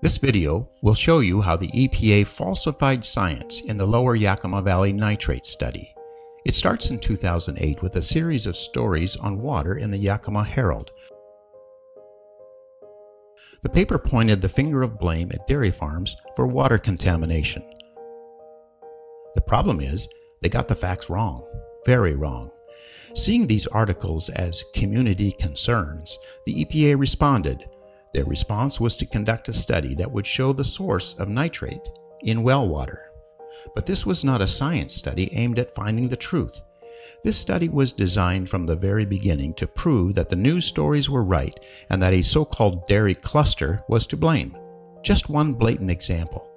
This video will show you how the EPA falsified science in the Lower Yakima Valley nitrate study. It starts in 2008 with a series of stories on water in the Yakima Herald. The paper pointed the finger of blame at dairy farms for water contamination. The problem is, they got the facts wrong, very wrong. Seeing these articles as community concerns, the EPA responded. Their response was to conduct a study that would show the source of nitrate in well water. But this was not a science study aimed at finding the truth. This study was designed from the very beginning to prove that the news stories were right and that a so-called dairy cluster was to blame. Just one blatant example.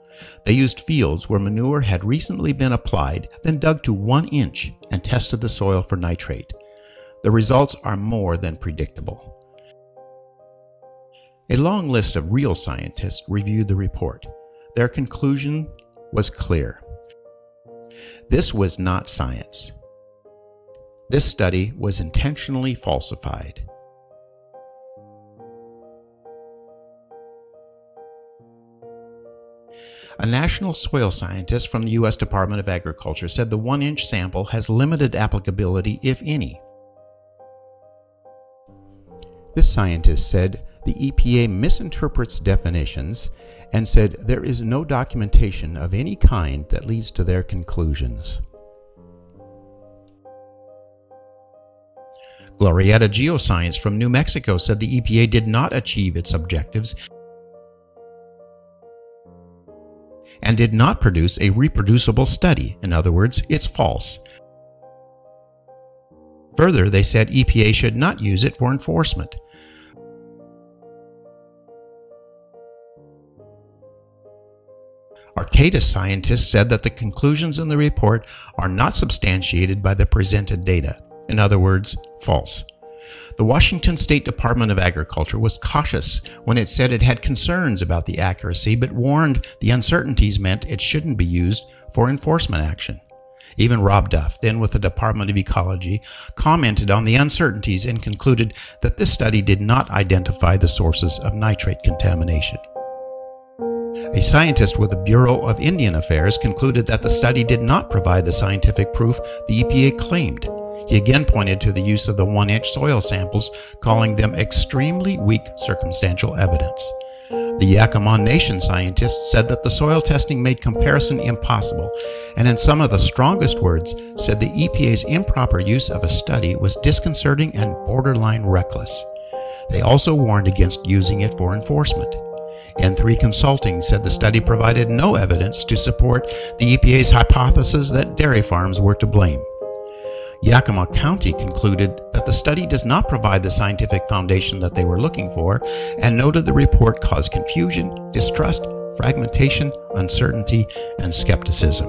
They used fields where manure had recently been applied, then dug to 1 inch and tested the soil for nitrate. The results are more than predictable. A long list of real scientists reviewed the report. Their conclusion was clear. This was not science. This study was intentionally falsified. A national soil scientist from the U.S. Department of Agriculture said the 1-inch sample has limited applicability, if any. This scientist said the EPA misinterprets definitions and said there is no documentation of any kind that leads to their conclusions. Glorieta Geoscience from New Mexico said the EPA did not achieve its objectives and did not produce a reproducible study. In other words, it's false. Further, they said EPA should not use it for enforcement. Arcata scientists said that the conclusions in the report are not substantiated by the presented data. In other words, false. The Washington State Department of Agriculture was cautious when it said it had concerns about the accuracy, but warned the uncertainties meant it shouldn't be used for enforcement action. Even Rob Duff, then with the Department of Ecology, commented on the uncertainties and concluded that this study did not identify the sources of nitrate contamination. A scientist with the Bureau of Indian Affairs concluded that the study did not provide the scientific proof the EPA claimed. He again pointed to the use of the 1-inch soil samples, calling them extremely weak circumstantial evidence. The Yakima Nation scientists said that the soil testing made comparison impossible, and in some of the strongest words, said the EPA's improper use of a study was disconcerting and borderline reckless. They also warned against using it for enforcement. N3 Consulting said the study provided no evidence to support the EPA's hypothesis that dairy farms were to blame. Yakima County concluded that the study does not provide the scientific foundation that they were looking for, and noted the report caused confusion, distrust, fragmentation, uncertainty, and skepticism.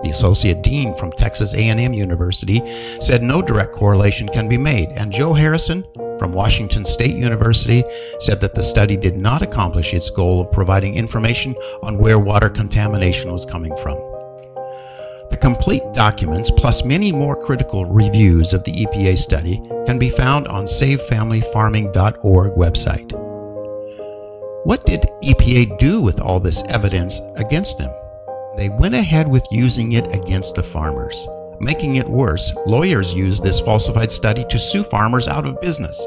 The Associate Dean from Texas A&M University said no direct correlation can be made, and Joe Harrison from Washington State University said that the study did not accomplish its goal of providing information on where water contamination was coming from. The complete documents, plus many more critical reviews of the EPA study, can be found on SaveFamilyFarming.org website. What did EPA do with all this evidence against them? They went ahead with using it against the farmers. Making it worse, lawyers used this falsified study to sue farmers out of business.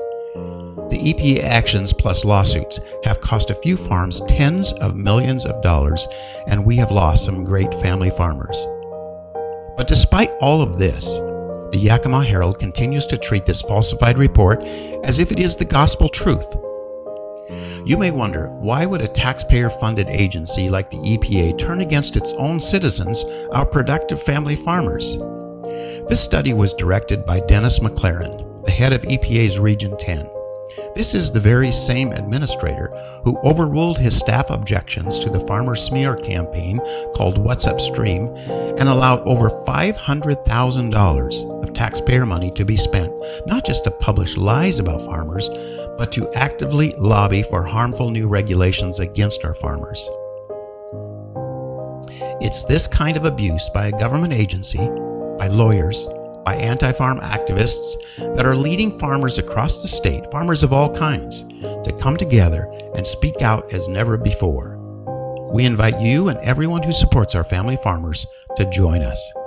The EPA actions plus lawsuits have cost a few farms tens of millions of dollars, and we have lost some great family farmers. But despite all of this, the Yakima Herald continues to treat this falsified report as if it is the gospel truth. You may wonder, why would a taxpayer-funded agency like the EPA turn against its own citizens, our productive family farmers? This study was directed by Dennis McLaren, the head of EPA's Region 10. This is the very same administrator who overruled his staff objections to the farmer smear campaign called What's Upstream and allowed over $500,000 of taxpayer money to be spent, not just to publish lies about farmers, but to actively lobby for harmful new regulations against our farmers. It's this kind of abuse by a government agency, by lawyers, by anti-farm activists that are leading farmers across the state, farmers of all kinds, to come together and speak out as never before. We invite you and everyone who supports our family farmers to join us.